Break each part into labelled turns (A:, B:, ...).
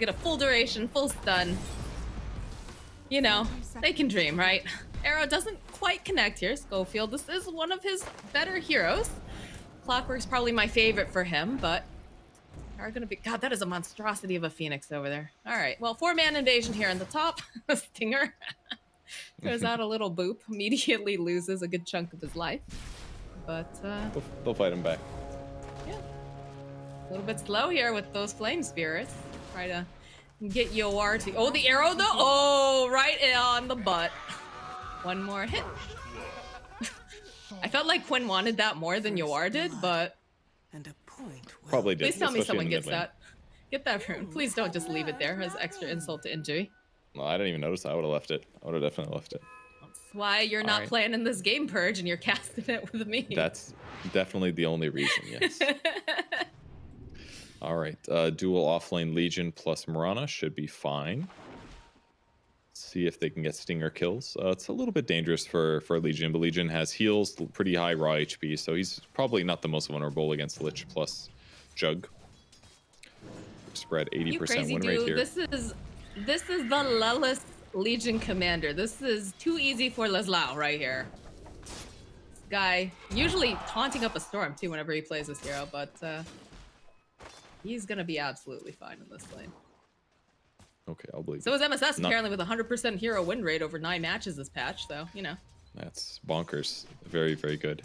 A: get a full duration, full stun. You know, they can dream, right? Arrow doesn't quite connect here. Schofield, this is one of his better heroes. Clockwork's probably my favorite for him, but are gonna be. God, that is a monstrosity of a phoenix over there. All right, well, 4-man invasion here on the top. Stinger throws out a little boop, immediately loses a good chunk of his life. But
B: they'll fight him back.
A: Yeah, a little bit slow here with those flame spirits. Try to get Yoar to. Oh, the arrow though. Oh, right on the butt. One more hit. I felt like Quinn wanted that more than Yoar did, but
B: probably did.
A: Please tell me someone gets that. Get that rune. Please don't just leave it there as extra insult to injury.
B: No, I didn't even notice. I would have left it. I would have definitely left it.
A: That's why you're not playing in this game, Purge, and you're casting it with me.
B: That's definitely the only reason, yes. All right. Dual offlane Legion plus Mirana should be fine. See if they can get Stinger kills. It's a little bit dangerous for Legion, but Legion has heals, pretty high raw HP, so he's probably not the most vulnerable against Lich plus Jug. Spread 80% win rate here.
A: This is the Lelis Legion commander. This is too easy for Leslau right here. This guy usually taunting up a storm too whenever he plays this hero, but he's gonna be absolutely fine in this lane.
B: Okay, I'll believe.
A: So is MSS apparently with 100% hero win rate over 9 matches this patch, so you know.
B: That's bonkers. Very, very good.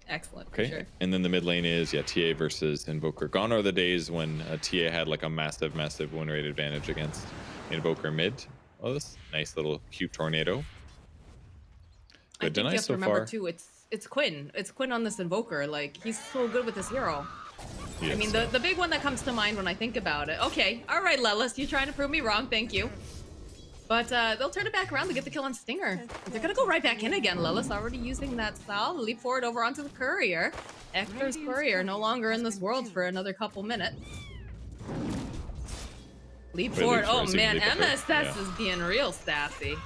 A: Excellent.
B: Okay,
A: sure.
B: And then the mid lane is TA versus Invoker. Gone are the days when TA had like a massive win rate advantage against Invoker mid. Oh, this nice little cute tornado. Good to nice so far.
A: Remember too, it's Quinn. It's Quinn on this Invoker. Like he's so good with this hero. I mean, the big one that comes to mind when I think about it. Okay, all right, Lelis, you're trying to prove me wrong. Thank you. But they'll turn it back around to get the kill on Stinger. They're gonna go right back in again. Lelis already using that style. Leap forward over onto the courier. Hector's courier no longer in this world for another couple minutes. Leap forward. Oh man, MSS is being real sassy.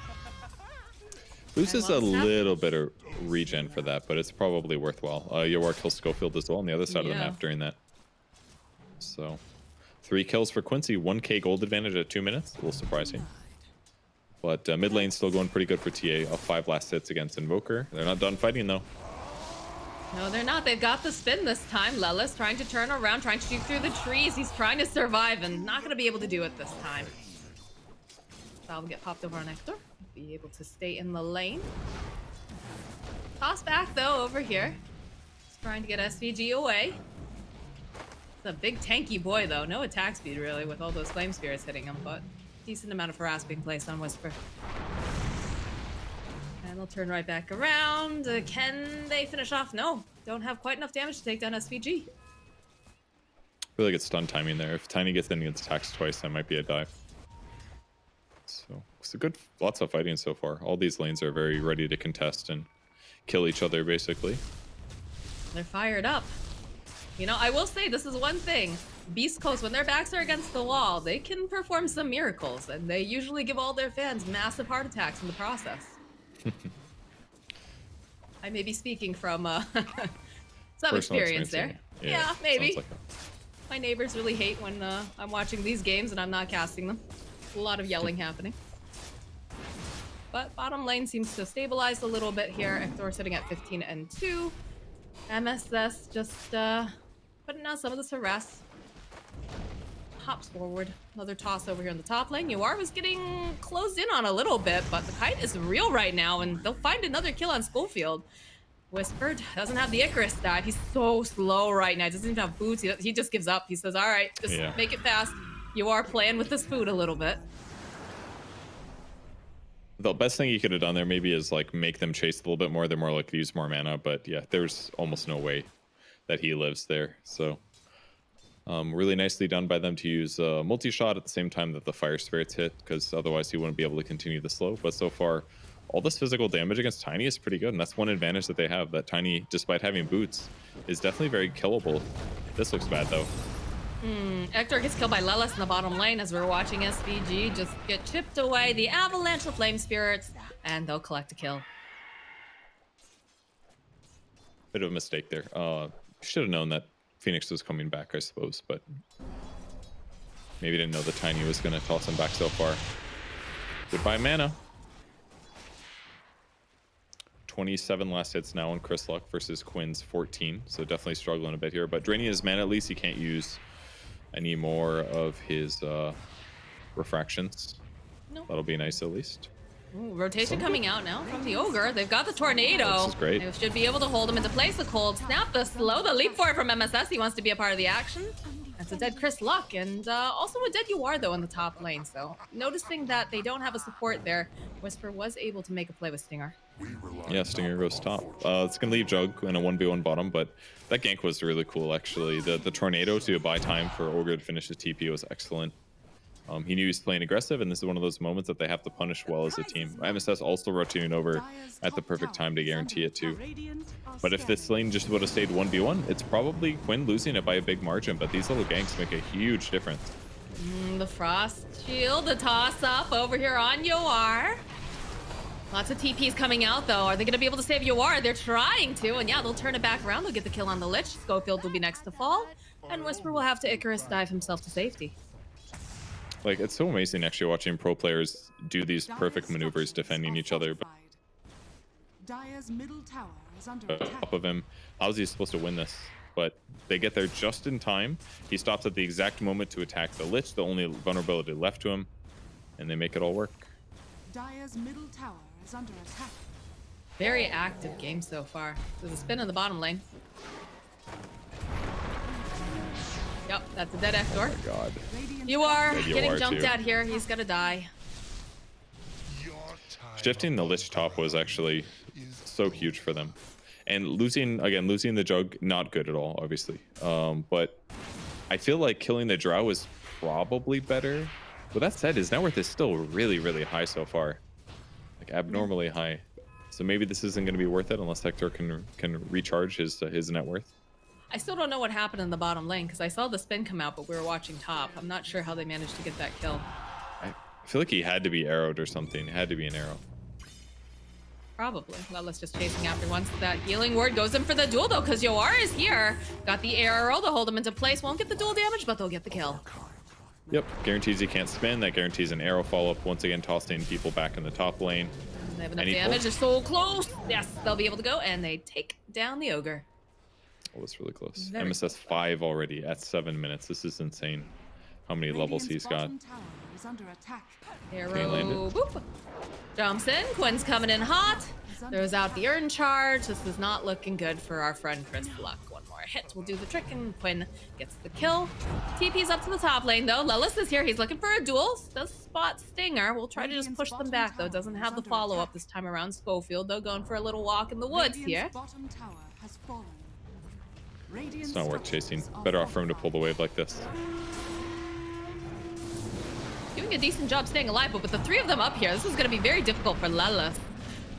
B: Loses a little bit of regen for that, but it's probably worthwhile. Yoar kills Schofield as well on the other side of the map during that. So 3 kills for Quincy, 1k gold advantage at 2 minutes. A little surprising. But mid lane's still going pretty good for TA. 5 last hits against Invoker. They're not done fighting though.
A: No, they're not. They've got the spin this time. Lelis trying to turn around, trying to shoot through the trees. He's trying to survive and not going to be able to do it this time. That will get popped over on Hector. Be able to stay in the lane. Toss back though over here. Just trying to get SVG away. It's a big tanky boy though. No attack speed really with all those flame spirits hitting him, but decent amount of harass being placed on Whisper. And they'll turn right back around. Can they finish off? No. Don't have quite enough damage to take down SVG.
B: Really good stun timing there. If Tiny gets in and gets taxed twice, that might be a dive. So it's a good, lots of fighting so far. All these lanes are very ready to contest and kill each other, basically.
A: They're fired up. You know, I will say this is one thing. Beast Coast, when their backs are against the wall, they can perform some miracles, and they usually give all their fans massive heart attacks in the process. I may be speaking from some experience there. Yeah, maybe. Like my neighbors really hate when I'm watching these games and I'm not casting them. A lot of yelling happening. But bottom lane seems to stabilize a little bit here. Hector sitting at 15 and 2. MSS just putting out some of this harass. Hops forward. Another toss over here in the top lane. Yoar was getting closed in on a little bit, but the kite is real right now, and they'll find another kill on Schofield. Whispered doesn't have the Icarus stat. He's so slow right now. He doesn't even have boots. He just gives up. He says, all right, just make it fast. You are playing with this food a little bit.
B: The best thing you could have done there maybe is like make them chase a little bit more. They're more likely to use more mana, but yeah, there's almost no way that he lives there. So really nicely done by them to use multi-shot at the same time that the fire spirits hit, because otherwise he wouldn't be able to continue the slow. But so far, all this physical damage against Tiny is pretty good, and that's one advantage that they have, that Tiny, despite having boots, is definitely very killable. This looks bad though.
A: Hector gets killed by Lelis in the bottom lane as we're watching SVG just get chipped away. The avalanche of flame spirits, and they'll collect a kill.
B: Bit of a mistake there. Should have known that Phoenix was coming back, I suppose, but Maybe didn't know the Tiny was going to toss him back so far. Goodbye, mana. 27 last hits now on Chris Luck versus Quinn's 14. So definitely struggling a bit here. But draining his mana, at least he can't use any more of his refractions.
A: Nope.
B: That'll be nice at least.
A: Ooh, rotation coming out now from the Ogre. They've got the Tornado.
B: This is great.
A: They should be able to hold him into place. The Cold Snap, the Slow, the Leap for it from MSS. He wants to be a part of the action. That's a dead Chris Luck, and also a dead UR though in the top lane. So noticing that they don't have a support there, Whisper was able to make a play with Stinger.
B: Yeah, Stinger goes top. It's gonna leave Jug in a 1v1 bottom, but that gank was really cool actually. The Tornado to buy time for Ogre to finish his TP was excellent. He knew he was playing aggressive, and this is one of those moments that they have to punish well as a team. MSS also rotating over at the perfect time to guarantee it too. But if this lane just would have stayed 1v1, it's probably Quinn losing it by a big margin, but these little ganks make a huge difference.
A: The Frost Shield, the toss up over here on UR. Lots of TPs coming out though. Are they going to be able to save UR? They're trying to, and yeah, they'll turn it back around. They'll get the kill on the Lich. Schofield will be next to fall, and Whisper will have to Icarus dive himself to safety.
B: Like, it's so amazing actually watching pro players do these perfect maneuvers defending each other. But
C: Dire's middle tower is under
B: top of him, how's he supposed to win this? But they get there just in time. He stops at the exact moment to attack the Lich, the only vulnerability left to him, and they make it all work.
C: Dire's middle tower is under attack.
A: Very active game so far. There's a spin in the bottom lane. Yep, that's a dead Ektor.
B: Oh my god.
A: You are
B: Maybe
A: getting jumped
B: too.
A: at here. He's gonna die.
B: Shifting the Lich top was actually so huge for them. And losing the Jug, not good at all, obviously. But I feel like killing the Drow is probably better. With that said, his net worth is still really, really high so far. Like abnormally high. So maybe this isn't going to be worth it unless Hector can recharge his net worth.
A: I still don't know what happened in the bottom lane because I saw the spin come out, but we were watching top. I'm not sure how they managed to get that kill.
B: I feel like he had to be arrowed or something. It had to be an arrow.
A: Probably. Well, let's just chasing after once that healing word goes in for the duel though, because Yoar is here. Got the arrow to hold him into place. Won't get the duel damage, but they'll get the kill.
B: Yep, guarantees he can't spin. That guarantees an arrow follow-up. Once again, tossing people back in the top lane.
A: They have enough damage. They're so close. Yes, they'll be able to go, and they take down the Ogre.
B: Oh, that's really close.
A: Very
B: MSS 5 already at 7 minutes. This is insane. How many levels he's got.
A: Arrow, boop. Jumps in. Quinn's coming in hot. Throws out the Urn Charge. This is not looking good for our friend Chris Luck. One more hit will do the trick, and Quinn gets the kill. TP's up to the top lane, though. Lelis is here. He's looking for a duel. Does spot Stinger. We'll try to just push them back, though. Doesn't have the follow-up this time around. Schofield, though, going for a little walk in the woods here.
B: It's not worth chasing. Better off for him to pull the wave like this.
A: Doing a decent job staying alive, but with the three of them up here, this is going to be very difficult for Lelis.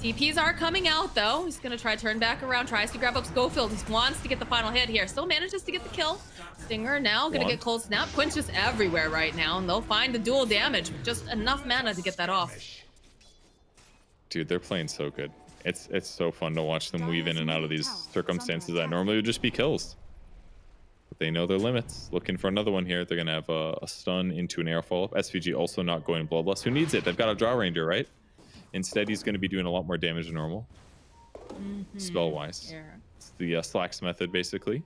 A: TPs are coming out, though. He's going to try to turn back around, tries to grab up Schofield. He wants to get the final hit here. Still manages to get the kill. Stinger now going to get Cold Snap. Quinn's just everywhere right now, and they'll find the dual damage with just enough mana to get that off.
B: Dude, they're playing so good. It's so fun to watch them weave in and out of these circumstances that normally would just be kills. But they know their limits. Looking for another one here. They're going to have a stun into an arrow follow-up. SVG also not going Bloodlust. Who needs it? They've got a Draw Ranger, right? Instead, he's going to be doing a lot more damage than normal. Spell-wise.
A: Yeah.
B: It's the Slacks method, basically.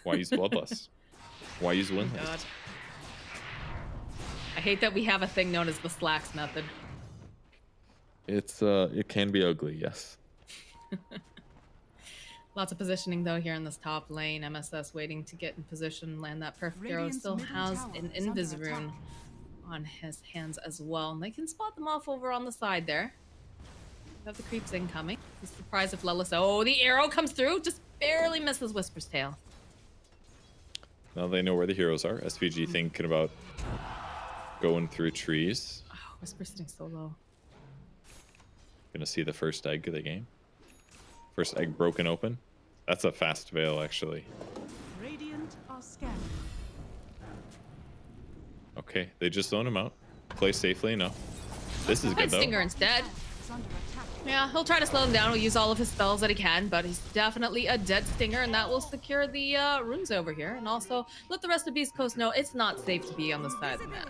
B: Why use Bloodlust? Why use Windlust?
A: God. I hate that we have a thing known as the Slacks method.
B: It can be ugly, yes.
A: Lots of positioning though here in this top lane. MSS waiting to get in position, land that perfect arrow. Still has an Invis rune on his hands as well, and they can spot them off over on the side there. Have the creeps incoming. He's surprised if Lelis. Oh, the arrow comes through, just barely misses Whisper's tail.
B: Now they know where the heroes are. SVG thinking about going through trees.
A: Oh, Whisper's sitting so low.
B: Gonna see the first egg of the game. First egg broken open. That's a fast veil, actually.
C: Radiant are scanning.
B: Okay, they just zone him out. Play safely enough. This is good though.
A: Stinger instead.
C: is under attack.
A: Yeah, he'll try to slow him down. He'll use all of his spells that he can, but he's definitely a dead stinger, and that will secure the runes over here. And also, let the rest of Beast Coast know it's not safe to be on this side of the map.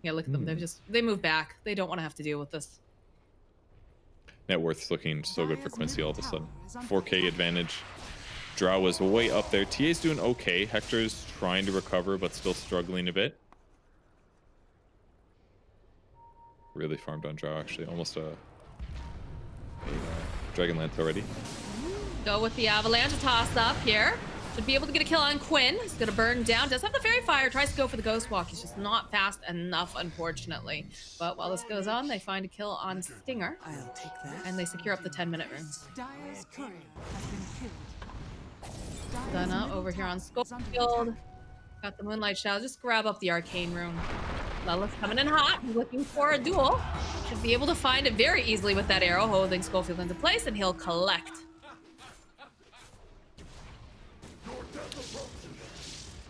A: Yeah, look at them. They move back. They don't want to have to deal with this.
B: Net worth's looking so good for Quincy all of a sudden. 4K advantage. Drow was way up there. TA's doing okay. Hector's trying to recover, but still struggling a bit. Really farmed on Drow, actually. Almost a Dragonlance already.
A: Go with the Avalanche, a toss up here. Should be able to get a kill on Quinn. He's gonna burn down. Does have the Fairy Fire. Tries to go for the Ghost Walk. He's just not fast enough, unfortunately. But while this goes on, they find a kill on Stinger.
D: I'll take that.
A: And they secure up the 10-minute runes.
C: Dire's courier has been killed.
A: Stunna over here on Schofield. Got the Moonlight Shadow. Just grab up the Arcane Rune. Lilith's coming in hot. He's looking for a duel. Should be able to find it very easily with that arrow, holding Schofield into place, and he'll collect.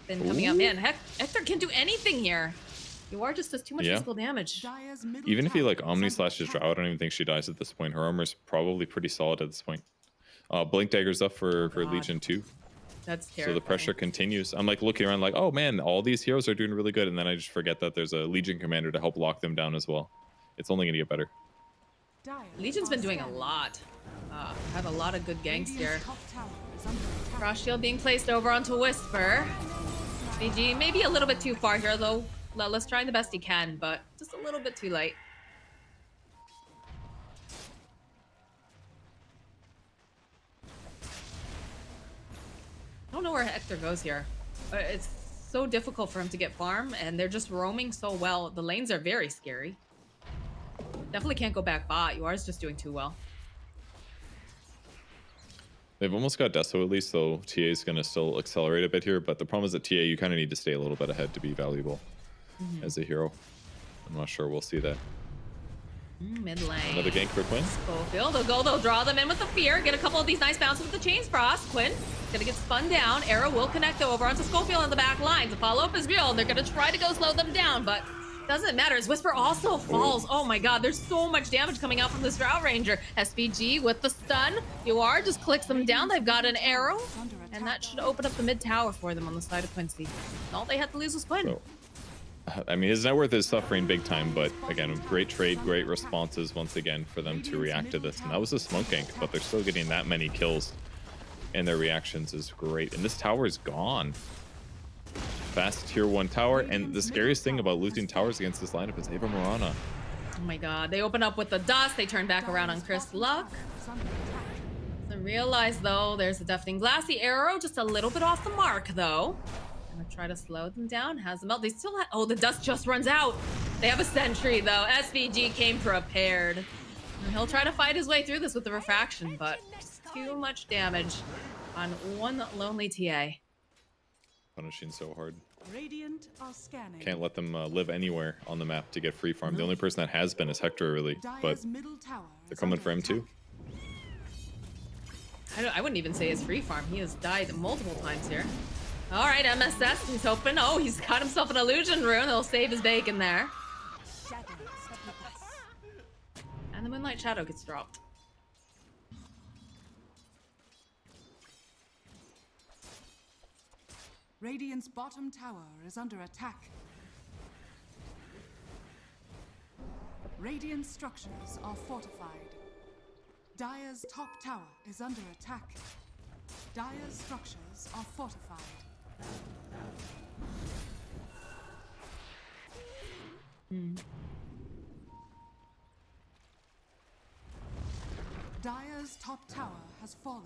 A: Been coming out, man. Hector can't do anything here. You are just does too much physical damage.
B: Even if he like Omni slashes Drow, I don't even think she dies at this point. Her armor's probably pretty solid at this point. Blink Dagger's up for Legion 2.
A: That's terrifying.
B: So the pressure continues. I'm like looking around like, oh man, all these heroes are doing really good. And then I just forget that there's a Legion commander to help lock them down as well. It's only going to get better.
A: Legion's been doing a lot. Have a lot of good ganks here. Frost Shield being placed over onto Whisper. BG maybe a little bit too far here though. Lilith's trying the best he can, but just a little bit too late. I don't know where Hector goes here. It's so difficult for him to get farm, and they're just roaming so well. The lanes are very scary. Definitely can't go back bot. Yuar's just doing too well.
B: They've almost got Deso at least, so TA is going to still accelerate a bit here. But the problem is that TA, you kind of need to stay a little bit ahead to be valuable as a hero. I'm not sure we'll see that.
A: Mid lane.
B: Another gank for Quinn.
A: Schofield, they'll draw them in with the fear. Get a couple of these nice bounces with the Chains Frost. Quinn gonna get spun down. Arrow will connect over onto Schofield on the back line. The follow-up is real. They're gonna try to go slow them down, but doesn't matter. As Whisper also falls. Oh my god, there's so much damage coming out from this Drow Ranger. SVG with the stun. Yuar just clicks them down. They've got an arrow, and that should open up the mid tower for them on the side of Quincy. And all they had to lose was Quinn.
B: So, I mean, his net worth is suffering big time, but again, great trade, great responses once again for them to react to this. And that was a smoke gank, but they're still getting that many kills, and their reactions is great. And this tower is gone. Fast tier 1 tower, and the scariest thing about losing towers against this lineup is Ava Morana.
A: Oh my god, they open up with the dust. They turn back around on Chris Luck. Doesn't realize though, there's a deafening blast. The arrow just a little bit off the mark though. Gonna try to slow them down. Has them out. They still have. Oh, the dust just runs out. They have a sentry though. SVG came prepared. And he'll try to fight his way through this with the refraction, but just too much damage on one lonely TA.
B: Punishing so hard.
C: Radiant are scanning.
B: Can't let them live anywhere on the map to get free farm. The only person that has been is Hector, really, but they're coming for him too.
A: I wouldn't even say his free farm. He has died multiple times here. All right, MSS, he's hoping. Oh, he's got himself an illusion rune. He'll save his bacon there. And the Moonlight Shadow gets dropped.
C: Radiant's bottom tower is under attack. Radiant structures are fortified. Dire's top tower is under attack. Dire's structures are fortified. Dire's top tower has fallen.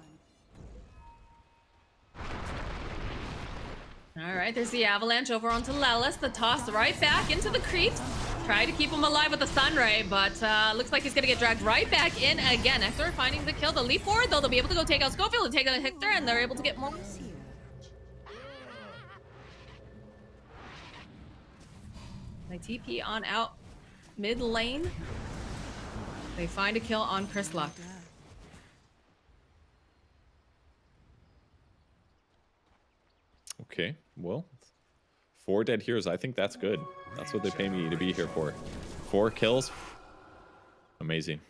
A: All right, there's the avalanche over onto Lelis. The toss right back into the creeps. Try to keep him alive with the sunray, but looks like he's gonna get dragged right back in again. Hector finding the kill. The leap forward, though, they'll be able to go take out Schofield and take out Hector, and they're able to get more. They TP on out mid lane. They find a kill on Chris Luck.
B: Okay, well, 4 dead heroes. I think that's good. That's what they pay me to be here for. 4 kills. Amazing.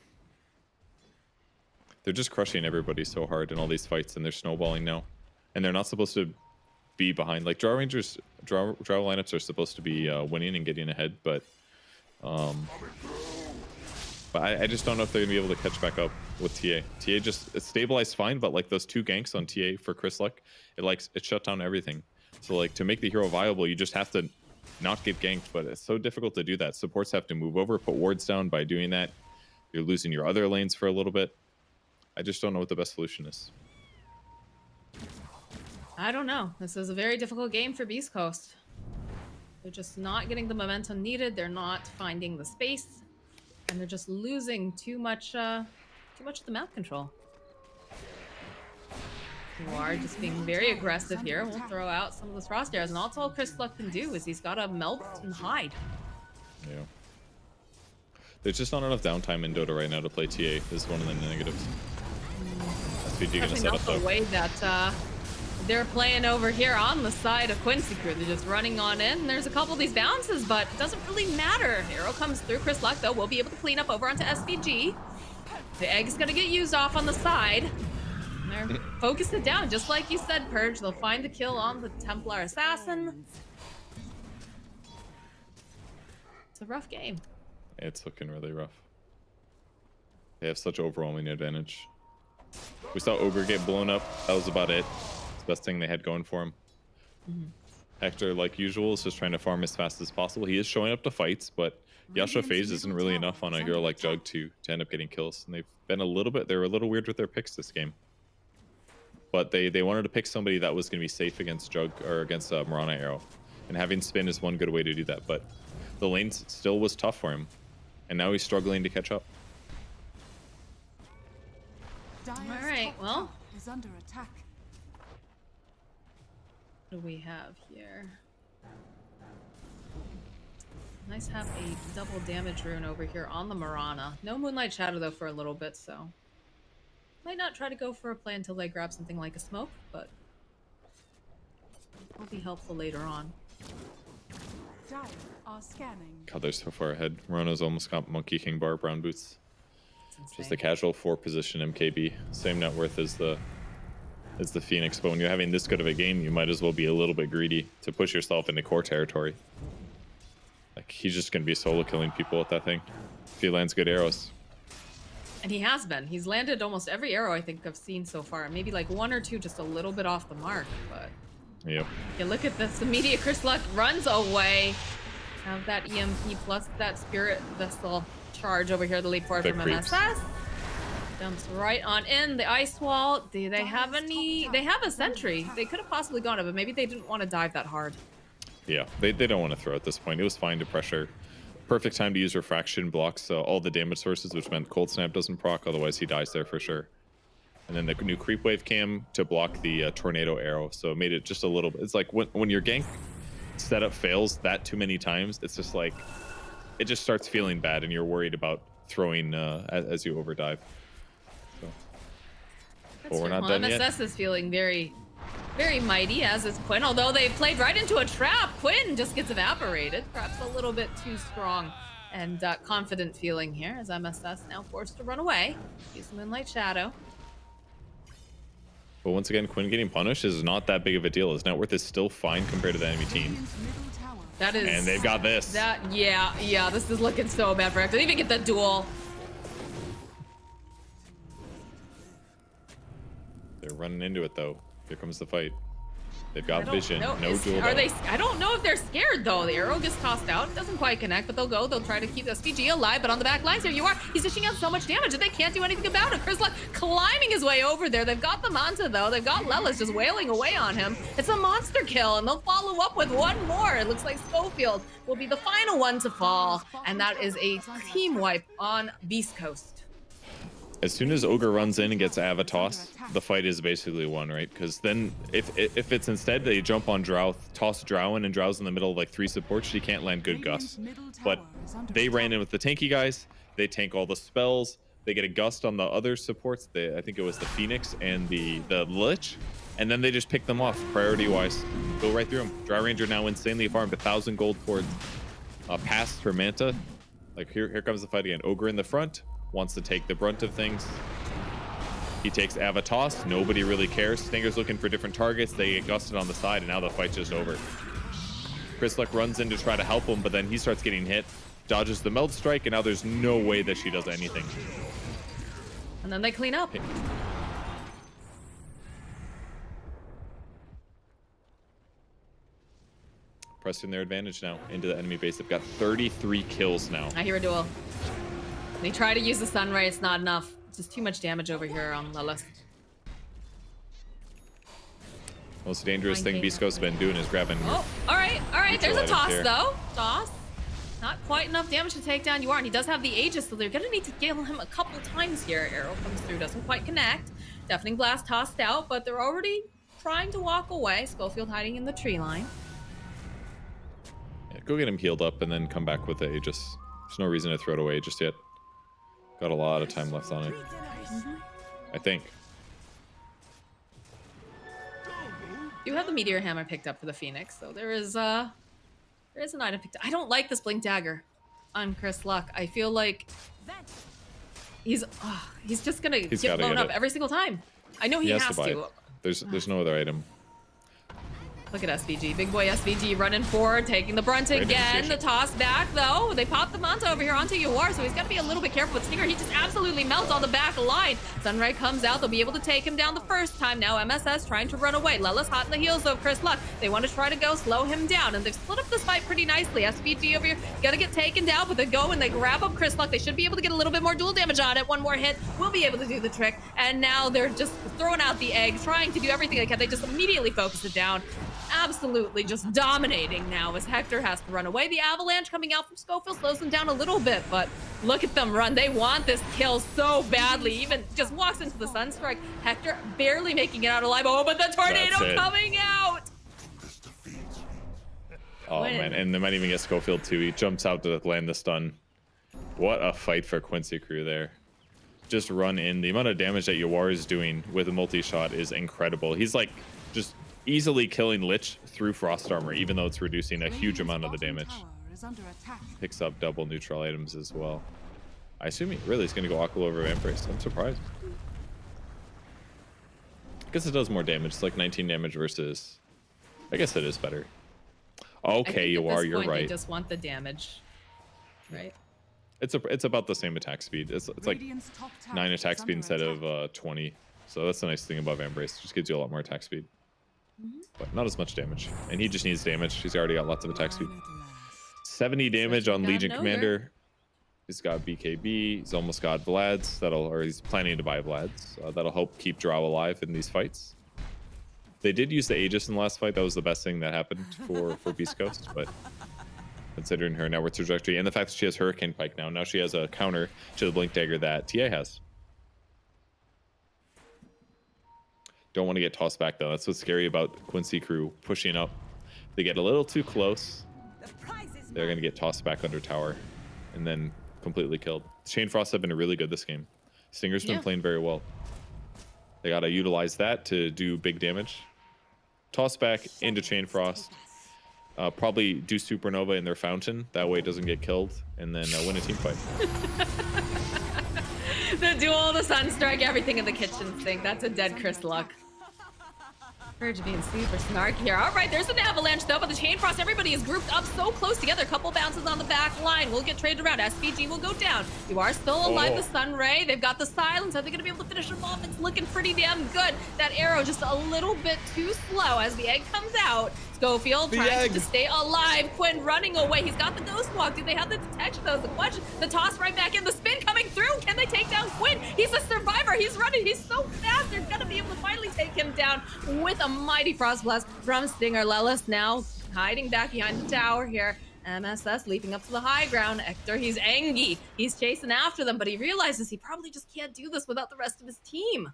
B: They're just crushing everybody so hard in all these fights, and they're snowballing now. And they're not supposed to be behind. Like, draw lineups are supposed to be winning and getting ahead, but I just don't know if they're gonna be able to catch back up with TA. TA just it stabilized fine, but like those 2 ganks on TA for Chris Luck, it shut down everything. So like to make the hero viable, you just have to not get ganked, but it's so difficult to do that. Supports have to move over, put wards down. By doing that, you're losing your other lanes for a little bit. I just don't know what the best solution is.
A: I don't know. This is a very difficult game for Beast Coast. They're just not getting the momentum needed. They're not finding the space, and they're just losing too much of the map control. You are just being very aggressive here. We'll throw out some of those frost arrows, and that's all Chris Luck can do is he's got to melt and hide.
B: Yeah. There's just not enough downtime in Dota right now to play TA. Is one of the negatives. SVG gonna set up though.
A: The way that they're playing over here on the side of Quincy crew. They're just running on in. There's a couple of these bounces, but it doesn't really matter. Arrow comes through. Chris Luck, though, will be able to clean up over onto SVG. The egg's going to get used off on the side. And they're focused it down, just like you said, Purge. They'll find the kill on the Templar Assassin. It's a rough game.
B: It's looking really rough. They have such overwhelming advantage. We saw Ogre get blown up. That was about it. Best thing they had going for him. Hector, like usual, is just trying to farm as fast as possible. He is showing up to fights, but Yasha phase isn't really enough on a hero like Jug to end up getting kills. And they're a little weird with their picks this game. But they wanted to pick somebody that was going to be safe against Jug or against Mirana Arrow. And having Spin is one good way to do that. But the lane still was tough for him. And now he's struggling to catch up.
A: All right, well.
C: Is under attack.
A: What do we have here? Nice to have a double damage rune over here on the Mirana. No Moonlight Shadow though for a little bit, so might not try to go for a play until they grab something like a smoke, but will be helpful later on.
C: Dire are scanning.
B: God, they're so far ahead. Mirana's almost got Monkey King Bar Brown Boots. Just a casual 4-position MKB. Same net worth as the Phoenix, but when you're having this good of a game, you might as well be a little bit greedy to push yourself into core territory. Like, he's just going to be solo killing people with that thing if he lands good arrows.
A: And he has been. He's landed almost every arrow I think I've seen so far. Maybe like 1 or 2 just a little bit off the mark, but...
B: Yep.
A: Yeah, look at this. Immediate Chris Luck runs away. Have that EMP plus that Spirit Vessel charge over here, the leap forward from MSS. Dumps right on in the ice wall. Do they have any? They have a sentry. They could have possibly gone it, but maybe they didn't want to dive that hard.
B: Yeah, they don't want to throw at this point. It was fine to pressure. Perfect time to use Refraction, blocks all the damage sources, which meant Cold Snap doesn't proc, otherwise he dies there for sure. And then the new Creep Wave came to block the Tornado Arrow, so it made it just a little bit. It's like when your gank setup fails that too many times, it's just like, it just starts feeling bad and you're worried about throwing as you overdive. So. But we're not done yet.
A: MSS is feeling very, very mighty, as is Quinn. Although they played right into a trap, Quinn just gets evaporated. Perhaps a little bit too strong and confident feeling here, as MSS now forced to run away. Use Moonlight Shadow.
B: But once again, Quinn getting punished is not that big of a deal. His net worth is still fine compared to the enemy team.
A: That is,
B: and they've got this.
A: Yeah, this is looking so bad for Hector. They even get the duel.
B: They're running into it though. Here comes the fight. They've got vision. No duel.
A: Are they? I don't know if they're scared though. The arrow gets tossed out. It doesn't quite connect, but they'll go. They'll try to keep SVG alive. But on the back lines, here you are. He's dishing out so much damage, and they can't do anything about it. Chris Luck climbing his way over there. They've got the Manta though. They've got Lelis just wailing away on him. It's a monster kill, and they'll follow up with one more. It looks like Schofield will be the final one to fall, and that is a team wipe on Beast Coast.
B: As soon as Ogre runs in and gets Avatos, the fight is basically won, right? Because then if it's instead they jump on Drow, toss Drow in, and Drow's in the middle of like 3 supports, she can't land good Gust. But they ran in with the tanky guys, they tank all the spells, they get a Gust on the other supports, I think it was the Phoenix and the Lich, and then they just pick them off priority-wise. Go right through them. Drow Ranger now insanely farmed 1,000 gold for past her Manta. Like here comes the fight again. Ogre in the front. wants to take the brunt of things. He takes Avatos. Nobody really cares. Stinger's looking for different targets. They get gusted on the side, and now the fight's just over. Chrisluck runs in to try to help him, but then he starts getting hit. Dodges the meld strike, and now there's no way that she does anything.
A: And then they clean up.
B: Pressing their advantage now into the enemy base. They've got 33 kills now.
A: I hear a duel. They try to use the Sunray. It's not enough. It's just too much damage over here on Lilith.
B: Most dangerous thing beastcoast has been doing is grabbing.
A: Oh, all right. There's a toss
B: there.
A: though. Toss. Not quite enough damage to take down Yuar, and he does have the Aegis, so they're gonna need to kill him a couple times here. Arrow comes through, doesn't quite connect. Deafening Blast tossed out, but they're already trying to walk away. Schofield hiding in the tree line.
B: Yeah, go get him healed up and then come back with the Aegis. There's no reason to throw it away just yet. Got a lot of time left on it. I think.
A: You have the Meteor Hammer picked up for the Phoenix, so there is an item picked up. I don't like this Blink Dagger on Chris Luck. I feel like he's just gonna get blown up every single time. I know he has to.
B: There's no other item.
A: Look at SVG. Big boy SVG running forward, taking the brunt again. The toss back, though. They pop the Manta over here onto Yuar, so he's got to be a little bit careful with Stinger. He just absolutely melts on the back line. Sunray comes out. They'll be able to take him down the first time. Now MSS trying to run away. Lella's hot in the heels of Chris Luck. They want to try to go slow him down, and they've split up this fight pretty nicely. SVG over here got to get taken down, but they go and they grab up Chris Luck. They should be able to get a little bit more dual damage on it. One more hit will be able to do the trick, and now they're just throwing out the egg, trying to do everything they can. They just immediately focus it down. Absolutely just dominating now as Hector has to run away. The avalanche coming out from Schofield slows them down a little bit, but look at them run. They want this kill so badly. Even just walks into the Sunstrike. Hector barely making it out alive. Oh, but the tornado coming out.
B: Oh, man. And they might even get Schofield too. He jumps out to land the stun. What a fight for Quincy crew there. Just run in. The amount of damage that Yuar is doing with a multi-shot is incredible. He's like just easily killing Lich through Frost Armor, even though it's reducing a huge amount of the damage. Picks up double neutral items as well. I assume he really is going to go Aqua over Embrace. I'm surprised. I guess it does more damage. It's like 19 damage versus... I guess it is better. Okay, you're right.
A: They just want the damage, right?
B: It's about the same attack speed. It's like 9 attack speed instead of 20. So that's the nice thing above Embrace. It just gives you a lot more attack speed. But not as much damage. And he just needs damage. He's already got lots of attack speed. 70 damage on Legion Commander. He's got BKB. He's almost got Vlad's. He's planning to buy Vlad's. That'll help keep Drow alive in these fights. They did use the Aegis in the last fight. That was the best thing that happened for Beast Coast. But considering her network trajectory and the fact that she has Hurricane Pike now she has a counter to the Blink Dagger that TA has. Don't want to get tossed back though. That's what's scary about Quincy crew pushing up. They get a little too close. They're going to get tossed back under tower and then completely killed. Chain Frost have been really good this game. Stinger's been playing very well. They got to utilize that to do big damage. Toss back into Chain Frost. Probably do Supernova in their fountain. That way it doesn't get killed. And then win a team fight.
A: The duel, the Sunstrike, everything in the kitchen sink. That's a dead Chris Luck. Courage being super snarky here. All right, there's an avalanche though, but the Chain Frost, everybody is grouped up so close together. A couple bounces on the back line. We'll get traded around. SVG will go down. You are still alive. The Sunray. They've got the silence. Are they going to be able to finish him off? It's looking pretty damn good. That arrow just a little bit too slow as the egg comes out. Schofield trying to stay alive. Quinn running away. He's got the ghost walk. Do they have the detection? That was the question. The toss right back in. The spin coming through. Can they take down Quinn? He's a survivor. He's running. He's so fast. They're going to be able to finally take him down with a mighty Frost Blast from Stinger. Lelis now hiding back behind the tower here. MSS leaping up to the high ground. Hector, he's angry. He's chasing after them, but he realizes he probably just can't do this without the rest of his team.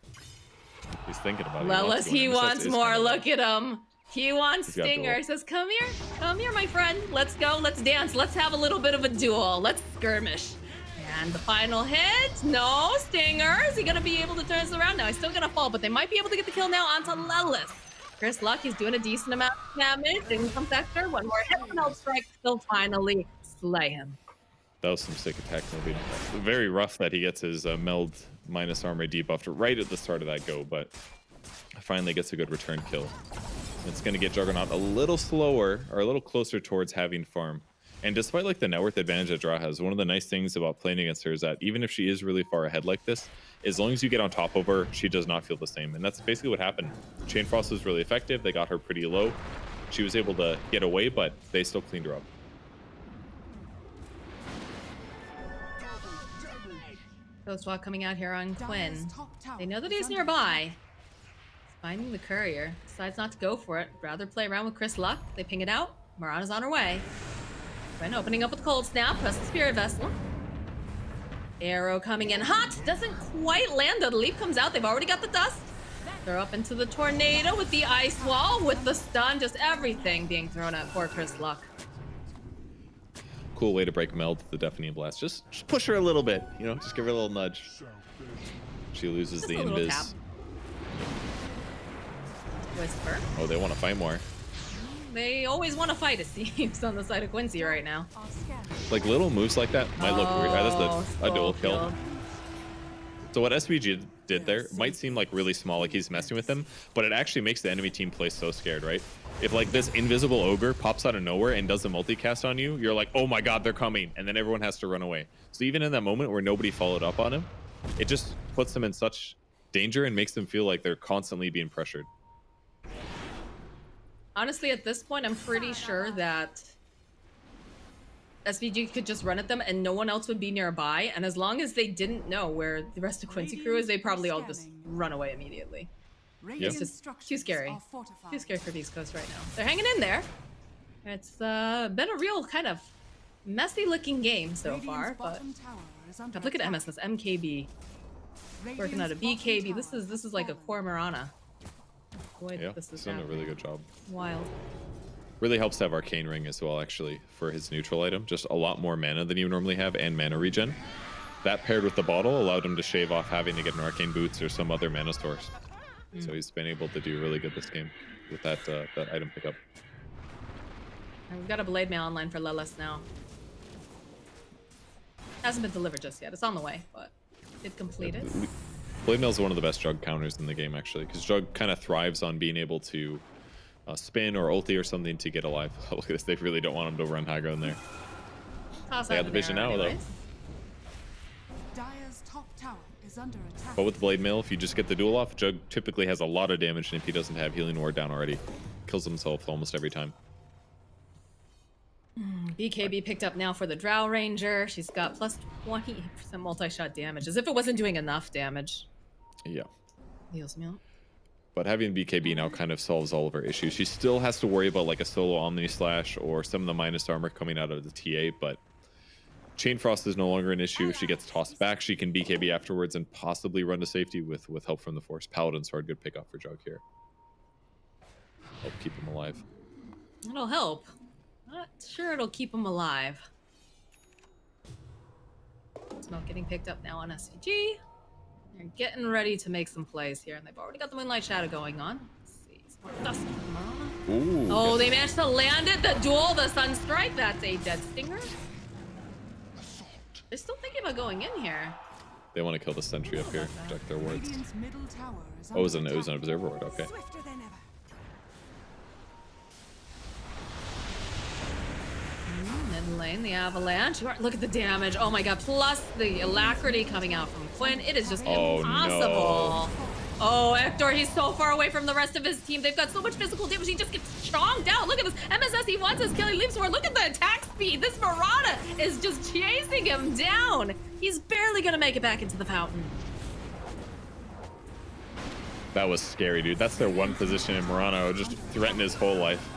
B: He's thinking about it.
A: Lelis, he wants more. Look at him. He wants Stinger. He says, come here, my friend. Let's go, let's dance. Let's have a little bit of a duel. Let's skirmish. And the final hit, no, Stinger. Is he gonna be able to turn this around? No, he's still gonna fall, but they might be able to get the kill now onto Lelis. Chris Luck, he's doing a decent amount of damage. In comes Hector, one more hit, and I'll strike. They'll finally slay him.
B: That was some sick attack moving. Very rough that he gets his meld minus armor debuffed right at the start of that go, but finally gets a good return kill. It's going to get Juggernaut a little slower or a little closer towards having farm. And despite like the net worth advantage that Dra has, one of the nice things about playing against her is that even if she is really far ahead like this, as long as you get on top of her, she does not feel the same. And that's basically what happened. Chain Frost was really effective. They got her pretty low. She was able to get away, but they still cleaned her up.
A: Ghost Walk coming out here on Quinn. They know that he's nearby. He's finding the courier. Decides not to go for it. Rather play around with Chris Luck. They ping it out. Mirana's on her way. Quinn opening up with Cold Snap. Press the Spirit Vessel. Arrow coming in hot. Doesn't quite land though. The leap comes out. They've already got the dust. They're up into the tornado with the ice wall, with the stun. Just everything being thrown at poor Chris Luck.
B: Cool way to break meld the Deafening Blast. Just push her a little bit, you know, just give her a little nudge. She loses just the invis.
A: Whisper.
B: Oh, they want to fight more.
A: They always want to fight, it seems, on the side of Quincy right now.
B: Like little moves like that might look weird. That's a dual kill. So what SVG did there might seem like really small, like he's messing with them, but it actually makes the enemy team play so scared, right? If like this invisible ogre pops out of nowhere and does a multicast on you, you're like, oh my god, they're coming, and then everyone has to run away. So even in that moment where nobody followed up on him, it just puts them in such danger and makes them feel like they're constantly being pressured.
A: Honestly, at this point, I'm pretty sure that SVG could just run at them and no one else would be nearby. And as long as they didn't know where the rest of Quincy crew is, they'd probably all just run away immediately.
B: Yep.
A: It's just too scary. Too scary for Beast Coast right now. They're hanging in there. It's been a real kind of messy looking game so far, but look at MSS, MKB. Working out a BKB. This is like a core Mirana. Boy,
B: yeah,
A: this is
B: done a really good job.
A: Wild.
B: Really helps to have Arcane Ring as well, actually, for his neutral item. Just a lot more mana than you normally have, and mana regen. That paired with the bottle allowed him to shave off having to get an Arcane Boots or some other mana source. So he's been able to do really good this game with that that item pickup.
A: And we've got a Blade Mail online for Lelis now. Hasn't been delivered just yet. It's on the way, but it's completed.
B: Blade Mail is one of the best Jug counters in the game, actually, because Jug kind of thrives on being able to spin or ulti or something to get alive. Look at this. They really don't want him to run Hydra in there. They got the vision now, though.
C: Dire's top tower is under attack.
B: But with the Blade Mail, if you just get the duel off, Jug typically has a lot of damage, and if he doesn't have Healing Ward down already, kills himself almost every time.
A: BKB picked up now for the Drow Ranger. She's got plus 20% multi-shot damage, as if it wasn't doing enough damage.
B: Yeah.
A: Heals me up.
B: But having BKB now kind of solves all of her issues. She still has to worry about like a solo Omni Slash or some of the minus armor coming out of the TA, but Chain Frost is no longer an issue. If she gets tossed back, she can BKB afterwards and possibly run to safety with help from the Force. Paladin Sword, good pickup for Jug here. Help keep him alive.
A: It'll help. Not sure it'll keep him alive. Smoke getting picked up now on SVG. They're getting ready to make some plays here, and they've already got the Moonlight Shadow going on. Let's see. Some more dust.
B: Ooh,
A: oh, they managed to land it. The duel, the Sunstrike. That's a dead stinger. They're still thinking about going in here.
B: they want to kill the sentry up here, protect their wards. Oh, it was an observer ward, okay.
A: Mid lane, the avalanche. Look at the damage. Oh my god. Plus the alacrity coming out from Quinn. It is just impossible. No. Oh, Hector, he's so far away from the rest of his team. They've got so much physical damage. He just gets chonked out. Look at this. MSS, he wants his kill. He leaves for. Look at the attack speed. This Marauder is just chasing him down. He's barely going to make it back into the fountain.
B: That was scary, dude. That's their one position in Murano. Just threatened his whole life.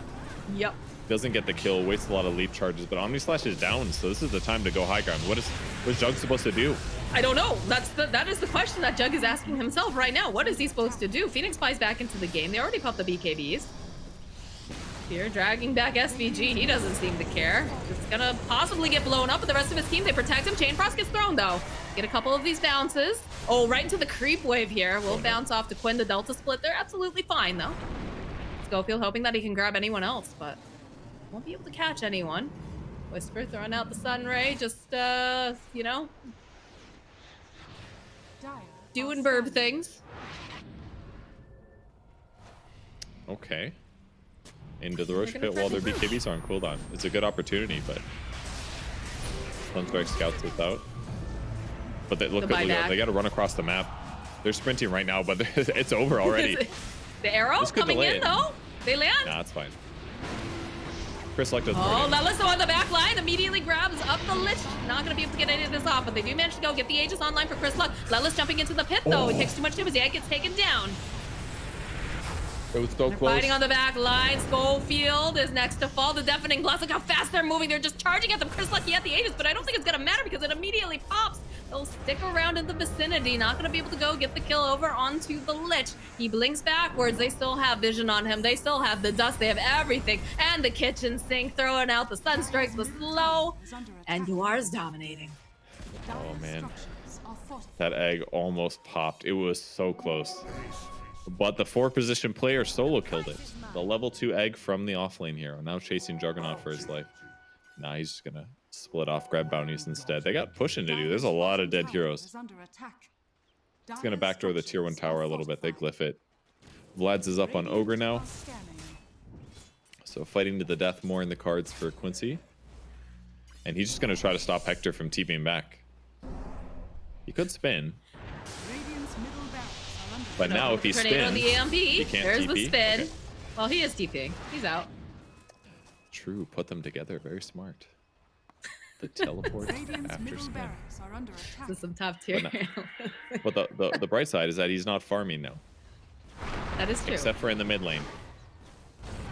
A: Yep.
B: Doesn't get the kill, wastes a lot of leap charges, but Omni Slash is down, so this is the time to go high ground. What is Jug supposed to do?
A: I don't know. That is the question that Jug is asking himself right now. What is he supposed to do? Phoenix flies back into the game. They already popped the BKBs. Here, dragging back SVG. He doesn't seem to care. Just gonna possibly get blown up, but the rest of his team, they protect him. Chain Frost gets thrown, though. Get a couple of these bounces. Oh, right into the creep wave here. We'll bounce off to Quinn, the Delta split. They're absolutely fine, though. Schofield hoping that he can grab anyone else, but won't be able to catch anyone. Whisper throwing out the sun ray, just you know, doing burb things.
B: Okay. Into the Roche pit while their BKBs are on cooldown. It's a good opportunity, but Sunspark scouts this out. But they look at they got to run across the map. They're sprinting right now, but it's over already.
A: The arrow coming in though. They land.
B: Nah, it's fine. Chris Luck doesn't.
A: Oh, Leliso on the back line immediately grabs up the Lich. Not gonna be able to get any of this off, but they do manage to go get the Aegis online for Chris Luck. Lelis jumping into the pit though. He takes too much damage. He gets taken down.
B: It was so close.
A: Fighting on the back line. Schofield is next to fall. The deafening blast. Look how fast they're moving. They're just charging at them. Chris Lucky at the Aegis, but I don't think it's gonna matter because it immediately pops. They'll stick around in the vicinity. Not gonna be able to go get the kill over onto the Lich. He blinks backwards. They still have vision on him. They still have the dust. They have everything. And the kitchen sink throwing out the sun strikes was slow. And Duar's dominating.
B: Oh man. That egg almost popped. It was so close. But the 4-position player solo killed it. The level 2 egg from the offlane hero. Now chasing Juggernaut for his life. Now he's just gonna split off, grab bounties instead. They got pushing to do. There's a lot of dead heroes. It's gonna backdoor the tier 1 tower a little bit. They glyph it. Vlad's is up on Ogre now. So fighting to the death more in the cards for Quincy. And he's just gonna try to stop Hector from TPing back. He could spin. But now if he spins,
A: the AMP.
B: he can't
A: There's
B: TP.
A: the spin.
B: Okay.
A: Well, he is TPing. He's out.
B: True, put them together. Very smart. The teleport after spin.
A: This is some top tier.
B: But the bright side is that he's not farming now.
A: That is true.
B: Except for in the mid lane.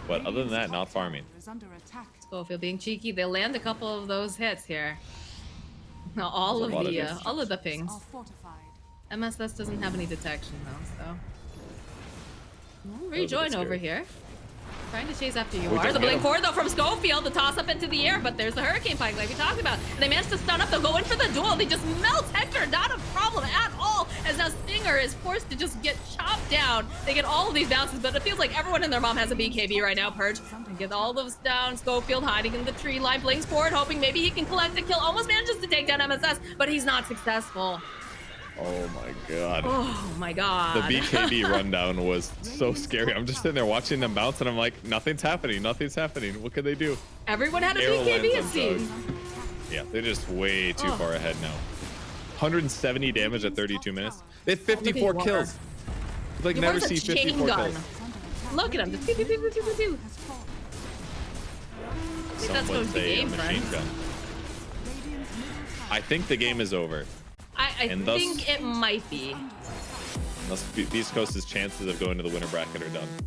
B: But other than that, not farming.
A: Schofield being cheeky. They'll land a couple of those hits here. Now, all of the pings. MSS doesn't have any detection though, so we'll rejoin over here. Trying to chase after you are. The blink forward though from Schofield, the toss up into the air, but there's the Hurricane Pike like we talked about. They managed to stun up, they'll go in for the duel. They just melt Hector, not a problem at all, as now Stinger is forced to just get chopped down. They get all of these bounces, but it feels like everyone and their mom has a BKB right now, Purge. And get all those down. Schofield hiding in the tree line, blinks forward, hoping maybe he can collect a kill. Almost manages to take down MSS, but he's not successful.
B: Oh my god.
A: Oh my god.
B: The BKB rundown was so scary. I'm just sitting there watching them bounce and I'm like, nothing's happening. Nothing's happening. What could they do?
A: Everyone had a BKB, it seems.
B: Yeah, they're just way too far ahead now. 170 damage at 32 minutes. They have 54 kills. I've like never see 54 kills.
A: Look at him. Just pew, pew, pew, pew, pew, pew. That's going to be game, friends.
B: I think the game is over.
A: I think it might be.
B: Unless Beast Coast's chances of going to the winner bracket are done.